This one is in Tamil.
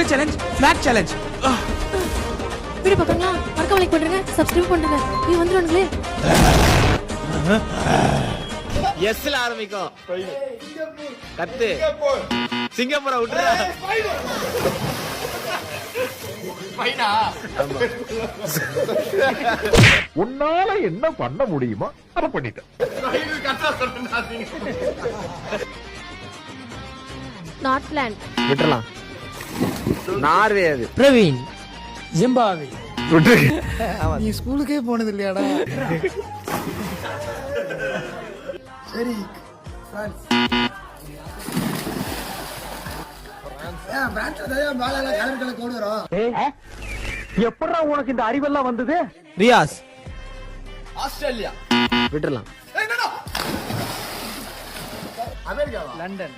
Display challenge, flat challenge. Video பார்க்கறீங்களா? மறக்காம லைக் பண்ணுங்க, சப்ஸ்கிரைப் பண்ணுங்க. நீ வந்துருவாங்களே. எஸ்ல ஆரம்பிக்கும். கத்து. சிங்கப்பூரை விட்டுறா. பைனா. உன்னால என்ன பண்ண முடியுமோ அதை பண்ணிட்டேன். நார்த்லாண்ட். விட்டுறலாம். நார்வே அது. பிரவீன் ஜிம்பாப்வே. நீ ஸ்கூலுக்கே போனது இல்லையாடா? சரி பிரான்ஸ். எப்படா உனக்கு இந்த அறிவெல்லாம் வந்தது? ரியாஸ். ஆஸ்திரேலியா. விட்டுறலாம். லண்டன்.